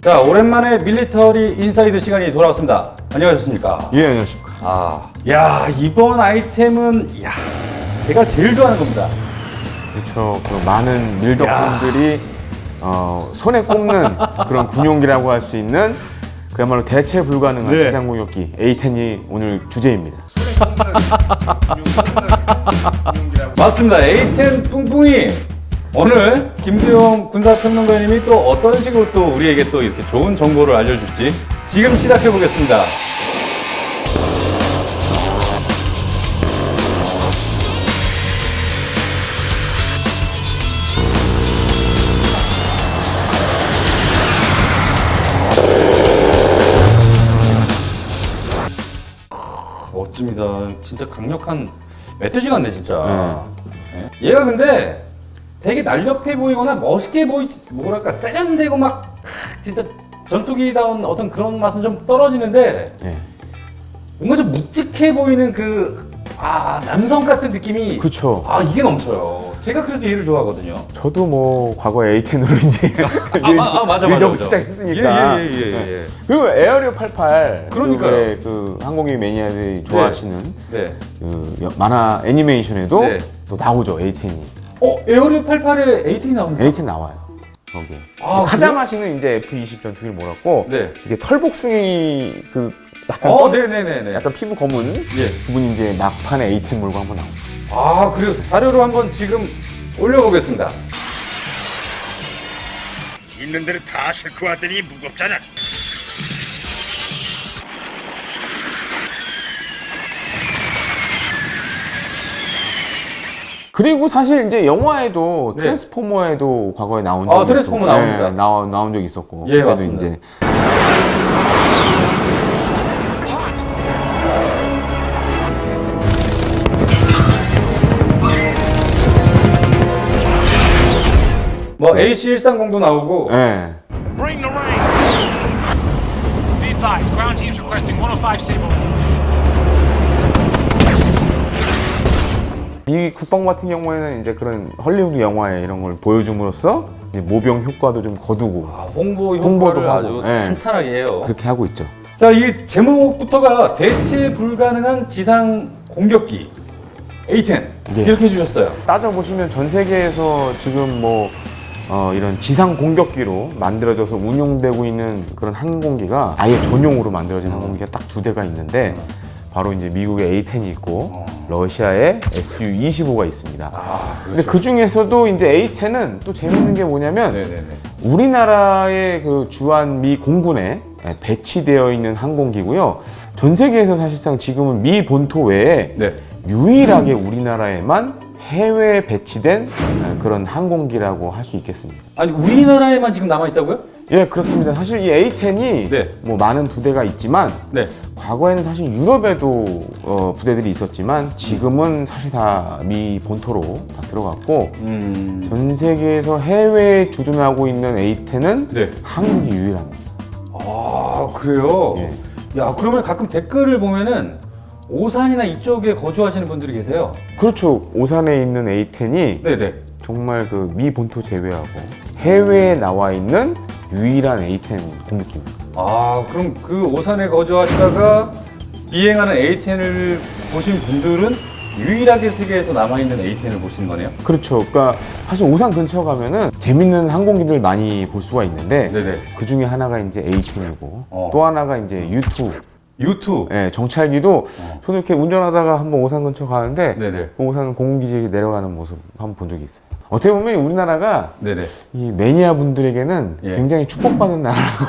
자, 오랜만에 밀리터리 인사이드 시간이 돌아왔습니다. 안녕하셨습니까? 예, 안녕하십니까. 야, 이번 아이템은, 제가 제일 좋아하는 겁니다. 그렇죠. 그 많은 밀덕분들이 손에 꼽는 그런 군용기라고 할 수 있는 그야말로 대체 불가능한 네. 지상공격기 A10이 오늘 주제입니다. 맞습니다. A10 뿡뿡이. 오늘 김두용 군사평론가님이 또 어떤 식으로 또 우리에게 또 이렇게 좋은 정보를 알려줄지 지금 시작해 보겠습니다. 멋집니다. 진짜 강력한 멧돼지 같네 진짜. 네. 얘가 근데 되게 날렵해 보이거나 멋있게 뭐랄까 세련되고 막 진짜 전투기다운 어떤 그런 맛은 좀 떨어지는데 예. 뭔가 좀 묵직해 보이는 남성 같은 느낌이 그렇죠. 이게 넘쳐요. 제가 그래서 얘를 좋아하거든요. 저도 뭐 과거에 A10으로 이제 맞아. 밀덕을 시작했으니까. 예. 그리고 에어리어 88. 그러니까요. 그 항공기 매니아들이 좋아하시는 네. 그 만화 애니메이션에도 네. 또 나오죠 A10이. 에어리어 88에 A10이 나옵니까? A10 나와요. 거기에. 아, 카자마시는 이제 F-20 전투기를 몰았고 네. 이게 털복숭이 그 약간 네네네. 약간 피부 검은 그분이 이제 막판에 A10 몰고 한번 나옵니다. 그래요. 자료로 한번 지금 올려보겠습니다. 있는 대로 다 싣고 왔더니 무겁잖아. 그리고 사실 이제 영화에도 네. 트랜스포머에도 과거에 나온 적이 트랜스포머 있었고, 나옵니다. 나온 적이 있었고. 예, 그때도 맞습니다. 이제 AC130도 나오고 예. Bring the rain. Be advised, ground teams requesting 105 Sable. 이 국방 같은 경우에는 이제 그런 헐리우드 영화에 이런 걸 보여줌으로써 이제 모병 효과도 좀 거두고 홍보 홍보도 효과를 아주 하고, 탄탄하게 해요. 그렇게 하고 있죠. 자, 이 제목부터가 대체 불가능한 지상 공격기 A10 예. 이렇게 해주셨어요. 따져보시면 전 세계에서 지금 뭐 이런 지상 공격기로 만들어져서 운용되고 있는 그런 항공기가 아예 전용으로 만들어진 항공기가 딱 두 대가 있는데 바로 이제 미국의 A10이 있고 러시아의 Su-25가 있습니다. 근데 그 중에서도 이제 A10은 또 재밌는 게 뭐냐면 네네네. 우리나라의 그 주한 미 공군에 배치되어 있는 항공기고요. 전 세계에서 사실상 지금은 미 본토 외에 네. 유일하게 우리나라에만 해외에 배치된 그런 항공기라고 할 수 있겠습니다. 아니 우리나라에만 지금 남아 있다고요? 예, 그렇습니다. 사실 이 A10이 네. 뭐 많은 부대가 있지만 네. 과거에는 사실 유럽에도 부대들이 있었지만 지금은 사실 다 미 본토로 다 들어갔고 전 세계에서 해외에 주둔하고 있는 A10은 네. 한국이 유일합니다. 그래요? 예. 야, 그러면 가끔 댓글을 보면은 오산이나 이쪽에 거주하시는 분들이 계세요. 그렇죠. 오산에 있는 A10이 네네. 정말 그 미 본토 제외하고 해외에 나와 있는 유일한 A10 공격기입니다. 그럼 그 오산에 거주하시다가 비행하는 A10을 보신 분들은 유일하게 세계에서 남아있는 A10을 보시는 거네요? 그렇죠. 그러니까 사실 오산 근처 가면은 재밌는 항공기들 많이 볼 수가 있는데 네네. 그 중에 하나가 이제 A10이고 또 하나가 이제 U2. U2. 예, 정찰기도 저도 이렇게 운전하다가 한번 오산 근처 가는데 네네. 그 오산 공군기지에 내려가는 모습 한번 본 적이 있어요. 어떻게 보면 우리나라가 네네. 이 매니아 분들에게는 예. 굉장히 축복받은 나라라고.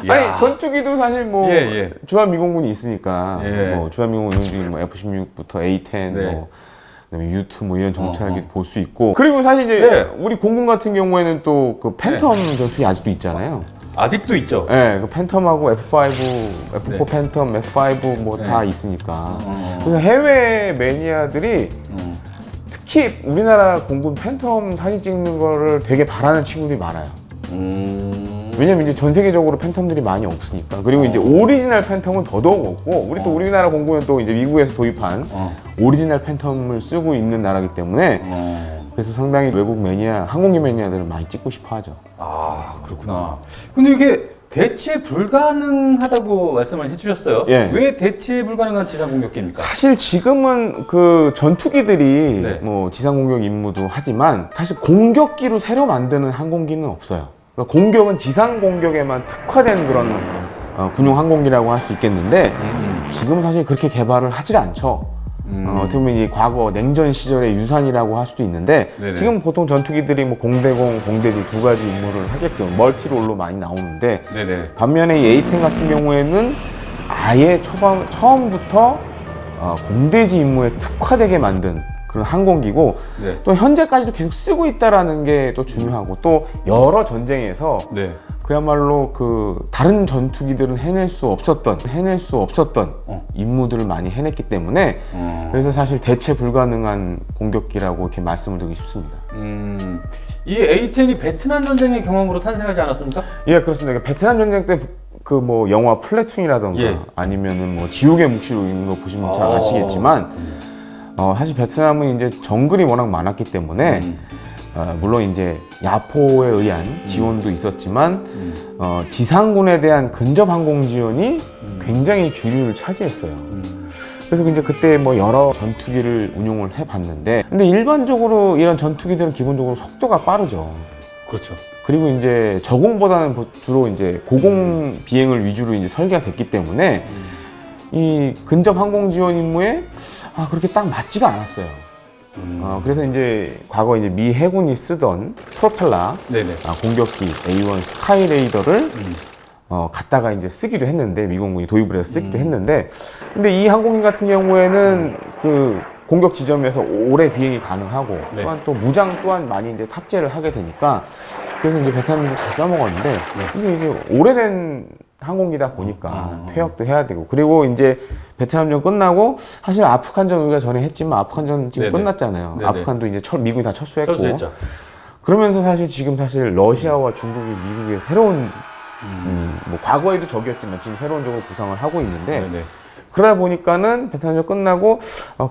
아니 전투기도 사실 뭐 예. 주한미공군이 있으니까 예. 뭐 주한미공군이 뭐 F-16부터 A-10 네. 뭐 그다음에 U2 뭐 이런 정찰기도 볼 수 있고 그리고 사실 이제 네. 우리 공군 같은 경우에는 또 그 팬텀 전투기 아직도 있잖아요. 아직도 있죠? 네, 그 팬텀하고 F5, F4 네. 팬텀, F5 뭐 다 네. 있으니까 그래서 해외 매니아들이 특히 우리나라 공군 팬텀 사진 찍는 거를 되게 바라는 친구들이 많아요. 왜냐면 이제 전 세계적으로 팬텀들이 많이 없으니까. 그리고 이제 오리지널 팬텀은 더더욱 없고, 우리 또 우리나라 공군은 또 이제 미국에서 도입한 오리지널 팬텀을 쓰고 있는 나라기 때문에 그래서 상당히 외국 매니아, 항공기 매니아들은 많이 찍고 싶어 하죠. 아, 그렇구나. 근데 이게 대체 불가능하다고 말씀을 해주셨어요. 예. 왜 대체 불가능한 지상 공격기입니까? 사실 지금은 그 전투기들이 네. 뭐 지상 공격 임무도 하지만 사실 공격기로 새로 만드는 항공기는 없어요. 그러니까 공격은 지상 공격에만 특화된 그런 군용 항공기라고 할 수 있겠는데 지금은 사실 그렇게 개발을 하질 않죠. 어떻게 보면 이 과거 냉전 시절의 유산이라고 할 수도 있는데 네네. 지금 보통 전투기들이 뭐 공대공, 공대지 두 가지 임무를 하게끔 멀티롤로 많이 나오는데 네네. 반면에 이 A10 같은 경우에는 아예 처음부터 공대지 임무에 특화되게 만든 그런 항공기고 네. 또 현재까지도 계속 쓰고 있다라는 게 또 중요하고 또 여러 전쟁에서 네. 그야말로 그 다른 전투기들은 해낼 수 없었던 임무들을 많이 해냈기 때문에 그래서 사실 대체 불가능한 공격기라고 이렇게 말씀을 드리고 싶습니다. 이 A10이 베트남 전쟁의 경험으로 탄생하지 않았습니까? 예, 그렇습니다. 베트남 전쟁 때 그 뭐 영화 플래툰이라던가 예. 아니면은 뭐 지옥의 묵시로 있는 거 보시면 잘 아시겠지만 사실 베트남은 이제 정글이 워낙 많았기 때문에 물론 이제 야포에 의한 지원도 있었지만 지상군에 대한 근접 항공 지원이 굉장히 주류를 차지했어요. 그래서 이제 그때 뭐 여러 전투기를 운용을 해봤는데 근데 일반적으로 이런 전투기들은 기본적으로 속도가 빠르죠. 그렇죠. 그리고 이제 저공보다는 주로 이제 고공 비행을 위주로 이제 설계가 됐기 때문에 이 근접 항공 지원 임무에 그렇게 딱 맞지가 않았어요. 그래서 이제 과거 이제 미 해군이 쓰던 프로펠러 네네. 공격기 A1 스카이레이더를 갖다가 이제 쓰기도 했는데 미공군이 도입을 해서 쓰기도 했는데 근데 이 항공기 같은 경우에는 그 공격 지점에서 오래 비행이 가능하고 네. 또한 또 무장 또한 많이 이제 탑재를 하게 되니까 그래서 이제 베트남에서 잘 써먹었는데 이제 오래된 항공기다 보니까 퇴역도 해야 되고 그리고 이제 베트남전 끝나고 사실 아프간전 우리가 전에 했지만 아프간전 지금 네네. 끝났잖아요. 네네. 아프간도 이제 미군이 다 철수했고 철수했죠. 그러면서 사실 지금 사실 러시아와 중국이 미국의 새로운 뭐 과거에도 적이었지만 지금 새로운 적으로 부상을 하고 있는데 네네. 그러다 보니까는 베트남전 끝나고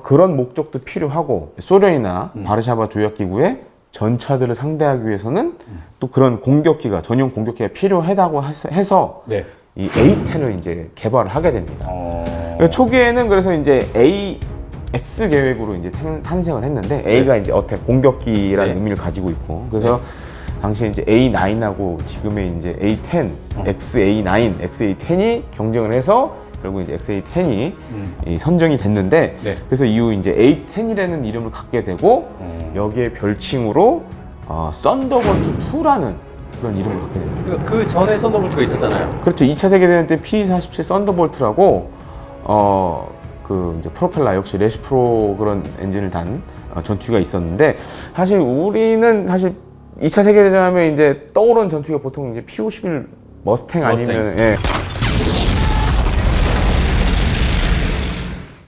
그런 목적도 필요하고 소련이나 바르샤바 조약기구의 전차들을 상대하기 위해서는 또 그런 공격기가 전용 공격기가 필요하다고 해서 네. 이 A10을 이제 개발을 하게 됩니다. 그러니까 초기에는 그래서 이제 AX 계획으로 이제 탄생을 했는데 A가 이제 어택 공격기라는 네. 의미를 가지고 있고 그래서 당시에 이제 A9하고 지금의 이제 A10, XA9, XA10이 경쟁을 해서 결국 이제 XA10이 이 선정이 됐는데 네. 그래서 이후 이제 A10이라는 이름을 갖게 되고 여기에 별칭으로 썬더볼트 2라는 그런 이름을 갖게 됩니다. 그 전에 썬더볼트가 있었잖아요. 그렇죠. 2차 세계대전 때 P-47 썬더볼트라고 그 이제 프로펠러 역시 레시프로 그런 엔진을 단 전투기가 있었는데 사실 우리는 사실 2차 세계대전 하면 이제 떠오르는 전투기가 보통 이제 P-51 머스탱 아니면 예.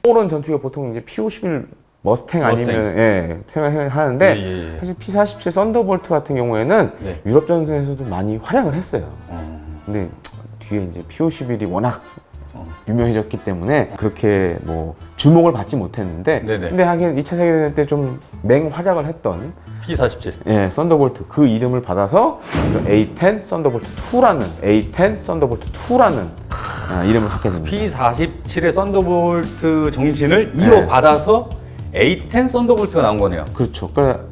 떠오르는 전투기가 보통 이제 P-51 머스탱 아니면 예, 생각하는데 예. 사실 P-47 썬더볼트 같은 경우에는 네. 유럽 전선에서도 많이 활약을 했어요. 근데 뒤에 이제 P-51이 워낙 유명해졌기 때문에 그렇게 뭐 주목을 받지 못했는데 네네. 근데 하긴 2차 세계대전 때 좀 맹활약을 했던 P-47. 예, 썬더볼트 그 이름을 받아서 A10 썬더볼트 2라는 A10 썬더볼트 2라는 이름을 갖게 됩니다. P-47의 썬더볼트 정신을 이어받아서 A10 썬더볼트가 나온 거네요. 그렇죠. 그러니까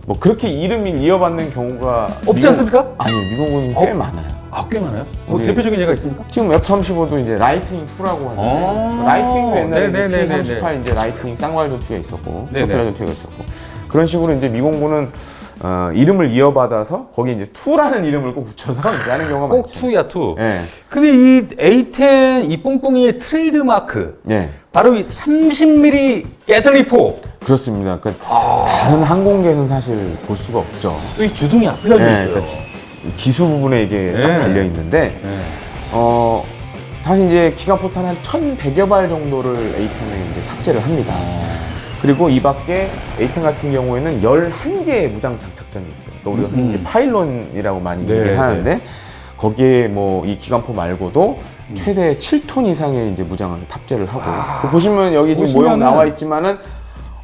뭐 그렇게 이름이 이어받는 경우가 없지 않습니까? 아니요, 미국은 꽤 많아요. 꽤 많아요? 뭐 네. 대표적인 예가 있습니까? 지금 F-35도 이제 라이트닝 2라고 하잖아요. 라이트닝도 옛날에 네네네네. P-38 이제 라이트닝 쌍괄 전투기가 있었고 네네. 프로펠러 전투기가 있었고 그런 식으로 이제 미공군은 이름을 이어받아서 거기 이제 2라는 이름을 꼭 붙여서 이제 하는 경우가 꼭 많죠. 투야 투. 예. 근데 이 A10 이 뽕뽕이의 트레이드 마크 예. 바로 이 30mm 깨틀리포. 그렇습니다. 그러니까 다른 항공기에는 사실 볼 수가 없죠. 또 이 주둥이 앞에 달려 예, 있어요. 그러니까 기수 부분에 이게 딱 네. 달려 있는데 사실 이제 기관포탄 한 1,100여 발 정도를 A10에 이제 탑재를 합니다. 그리고 이 밖에 A10 같은 경우에는 11개의 무장 장착전이 있어요. 그러니까 우리가 흔히 이제 파일론이라고 많이 네, 얘기를 하는데 거기에 뭐 이 기관포 말고도 최대 7톤 이상의 이제 무장을 탑재를 하고 보시면 여기 지금 모형 보시면은- 나와 있지만은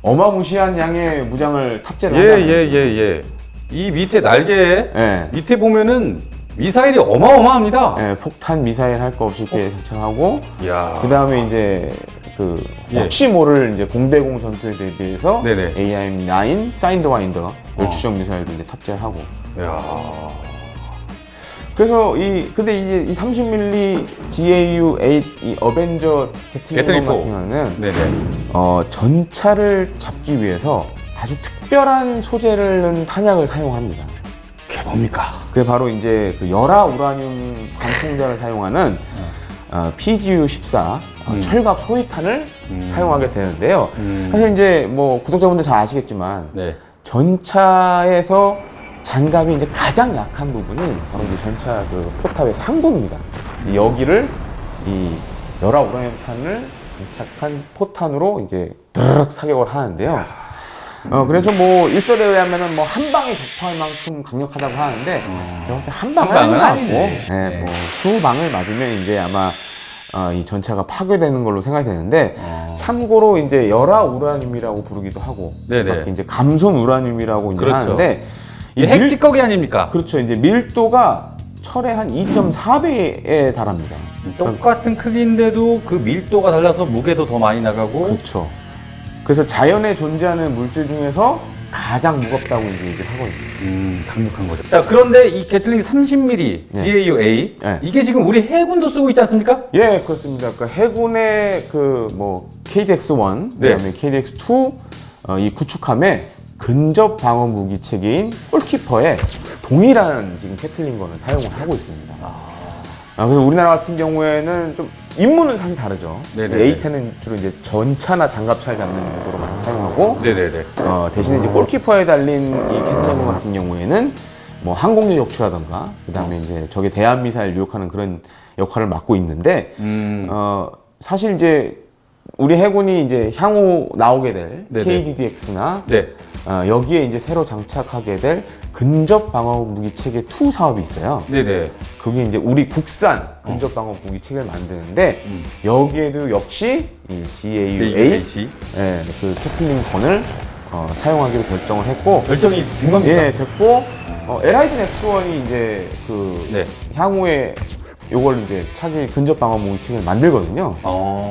어마무시한 양의 무장을 탑재를 예, 한다는 예, 거죠. 예, 예. 이 밑에 날개 예. 밑에 보면은 미사일이 어마어마합니다. 예, 폭탄 미사일 할 거 없이 이렇게 장착하고 이야. 그 다음에 이제 그 혹시 모를 이제 공대공 전투에 대비해서 네네. AIM-9 사인드와인더 열추적 미사일도 이제 탑재하고. 야. 그래서 근데 이제 이 30mm GAU-8 이 어벤져 게틀링건 같은 경우는 네네. 전차를 잡기 위해서 아주 특별한 소재를 넣은 탄약을 사용합니다. 그게 뭡니까? 그게 바로 이제 그 열화 우라늄 관통자를 사용하는 PGU-14 철갑 소위탄을 사용하게 되는데요. 사실 이제 뭐 구독자분들 잘 아시겠지만 네. 전차에서 장갑이 이제 가장 약한 부분이 바로 이제 전차 그 포탑의 상부입니다. 여기를 이 열화 우라늄탄을 장착한 포탄으로 이제 드르륵 사격을 하는데요. 그래서 뭐 일설에 의하면은 뭐 한 방에 격파할 만큼 강력하다고 하는데 제가 볼 때 한 방은 아닌 것 같고, 네, 뭐 수방을 맞으면 이제 아마 이 전차가 파괴되는 걸로 생각이 되는데 참고로 이제 열화 우라늄이라고 부르기도 하고, 네네. 이제 감손 우라늄이라고 이제 그렇죠. 하는데 이 핵 찌꺼기 아닙니까? 그렇죠. 이제 밀도가 철의 한 2.4배에 달합니다. 똑같은 크기인데도 그 밀도가 달라서 무게도 더 많이 나가고. 그렇죠. 그래서 자연에 존재하는 물질 중에서 가장 무겁다고 이제 얘기를 하거든요. 강력한 거죠. 자, 그런데 이 게틀링 30mm 네. GAU-A 네. 이게 지금 우리 해군도 쓰고 있지 않습니까? 예, 그렇습니다. 그러니까 해군의 그 뭐 KDX-1, 네. 그다음에 KDX-2 이 구축함의 근접 방어 무기 체계인 골키퍼에 동일한 지금 캐틀링건을 사용을 하고 있습니다. 그래서 우리나라 같은 경우에는 좀 임무는 사실 다르죠. 네네네. A10은 주로 이제 전차나 장갑차를 잡는 용도로 많이 사용하고, 네네네. 대신에 이제 골키퍼에 달린 이 캐틀링건 같은 경우에는 뭐 항공기 격추라던가, 그 다음에 이제 적의 대한 미사일 유혹하는 그런 역할을 맡고 있는데, 사실 이제 우리 해군이 이제 향후 나오게 될 네네. KDDX나 네. 여기에 이제 새로 장착하게 될 근접 방어 무기 체계 2 사업이 있어요. 네네. 그게 이제 우리 국산 근접 방어 무기 체계를 만드는데 여기에도 역시 이 GAU-8 예, 그 캐틀링 건을 사용하기로 결정을 했고 결정이 된 겁니까? 예, 됐고 LIG X1이 이제 그 네. 향후에 요걸 이제 차기 근접 방어 무기 체계를 만들거든요.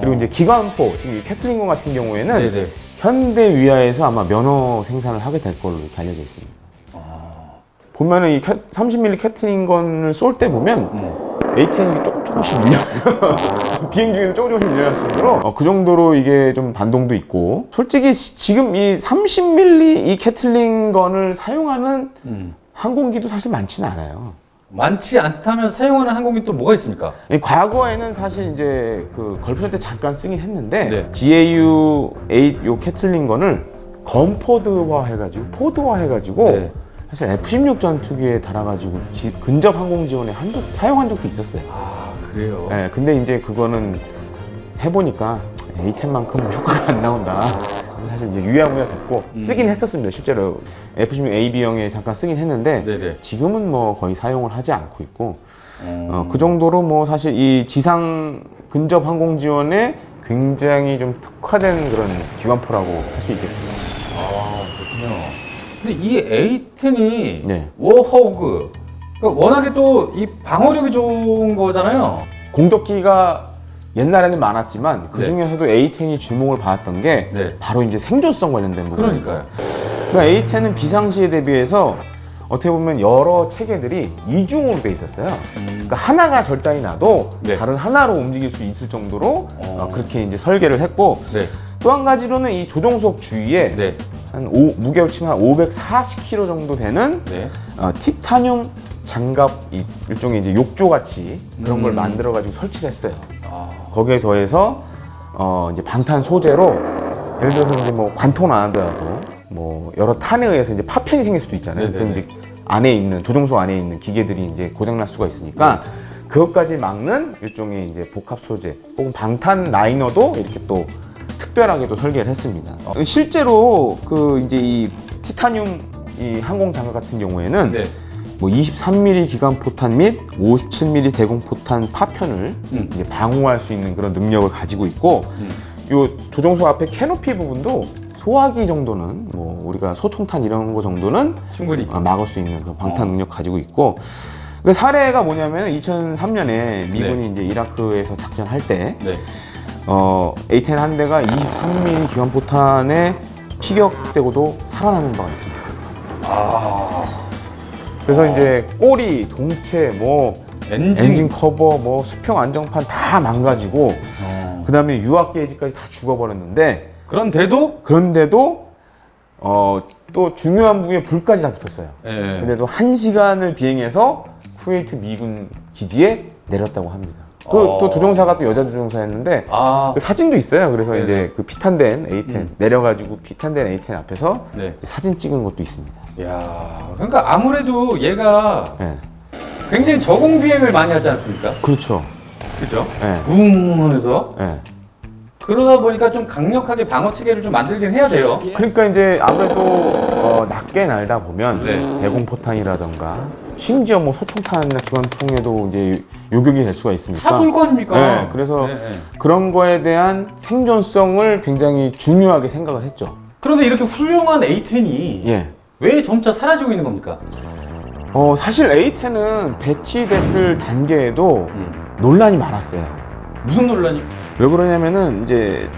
그리고 이제 기관포 지금 이 캐틀링건 같은 경우에는 네네. 현대 위아에서 아마 면허 생산을 하게 될 걸로 이렇게 알려져 있습니다. 보면은 이 30mm 캐틀링건을 쏠 때 보면 A10이 조금씩 밀려요. 비행 중에서 조금씩 밀려날 정도로 그 정도로 이게 좀 반동도 있고, 솔직히 지금 이 30mm 이 캐틀링건을 사용하는 항공기도 사실 많지는 않아요. 많지 않다면 사용하는 항공기 또 뭐가 있습니까? 이 과거에는 사실 이제 그 걸프전 때 잠깐 쓰긴 했는데 네. GAU-8 요 캐틀링건을 건포드화 해가지고 포드화 해가지고 네. 사실 F-16 전투기에 달아가지고 근접 항공 지원에 사용한 적도 있었어요. 아, 그래요? 네, 근데 이제 그거는 해보니까 A10만큼 효과가 안 나온다. 사실 이제 유야무야 됐고 쓰긴 했었습니다. 실제로 F-16AB형에 잠깐 쓰긴 했는데 네네. 지금은 뭐 거의 사용을 하지 않고 있고 그 정도로 뭐 사실 이 지상 근접 항공 지원에 굉장히 좀 특화된 그런 기관포라고 할 수 있겠습니다. 아, 그렇군요. 근데 이 A10이 네. 워호그 그러니까 워낙에 또 이 방어력이 좋은 거잖아요. 공격기가 옛날에는 많았지만 그 네. 중에서도 A10이 주목을 받았던 게 네. 바로 이제 생존성 관련된 부분입니다. 그러니까요. 그러니까 A10은 비상시에 대비해서 어떻게 보면 여러 체계들이 이중으로 돼 있었어요. 그러니까 하나가 절단이 나도 네. 다른 하나로 움직일 수 있을 정도로 그렇게 이제 설계를 했고, 네. 또 한 가지로는 이 조종석 주위에 네. 무게로 치면 한 540kg 정도 되는 네. 티타늄 장갑 일종의 이제 욕조 같이 그런 걸 만들어 가지고 설치를 했어요. 거기에 더해서 이제 방탄 소재로 예를 들어서 이제 뭐 관통은 안 하더라도 뭐 여러 탄에 의해서 이제 파편이 생길 수도 있잖아요. 네네네. 그럼 이제 안에 있는 조종석 안에 있는 기계들이 이제 고장 날 수가 있으니까 그것까지 막는 일종의 이제 복합 소재 혹은 방탄 라이너도 이렇게 또 특별하게도 설계를 했습니다. 실제로 그 이제 이 티타늄 이 항공 장갑 같은 경우에는 네. 뭐 23mm 기관 포탄 및 57mm 대공 포탄 파편을 이제 방어할 수 있는 그런 능력을 가지고 있고, 요 조종석 앞에 캐노피 부분도 소화기 정도는 뭐 우리가 소총탄 이런 거 정도는 충분히. 막을 수 있는 그런 방탄 능력 가지고 있고. 그 사례가 뭐냐면 2003년에 미군이 네. 이제 이라크에서 작전할 때 네. A10 한 대가 23mm 기관포탄에 피격되고도 살아나는 바가 있습니다. 그래서 이제 꼬리, 동체, 뭐 엔진 커버, 뭐 수평 안정판 다 망가지고 그 다음에 유압 게이지까지 다 죽어버렸는데 그런데도 또 중요한 부위에 불까지 다 붙었어요. 예. 근데도 1시간을 비행해서 쿠웨이트 미군 기지에 내렸다고 합니다. 또 조종사가 또 여자 조종사였는데 그 사진도 있어요. 그래서 네네. 이제 그 피탄된 A10 내려가지고 피탄된 A10 앞에서 네. 사진 찍은 것도 있습니다. 야, 그러니까 아무래도 얘가 네. 굉장히 저공 비행을 많이 하지 않습니까? 그렇죠. 그죠? 네. 웅 하면서 네. 그러다 보니까 좀 강력하게 방어 체계를 좀 만들긴 해야 돼요. 그러니까 이제 아무래도 낮게 날다 보면 네. 대공포탄이라던가 심지어 뭐 소총탄이나 기관총에도 이제 요격이 될 수가 있으니까. 다 쏠 거 아닙니까? 네, 그래서 그런 거에 대한 생존성을 굉장히 중요하게 생각을 했죠. 그런데 이렇게 훌륭한 A10이 예. 왜 점차 사라지고 있는 겁니까? 사실 A10은 배치됐을 단계에도 논란이 많았어요. 무슨 논란이? 왜 그러냐면은 이제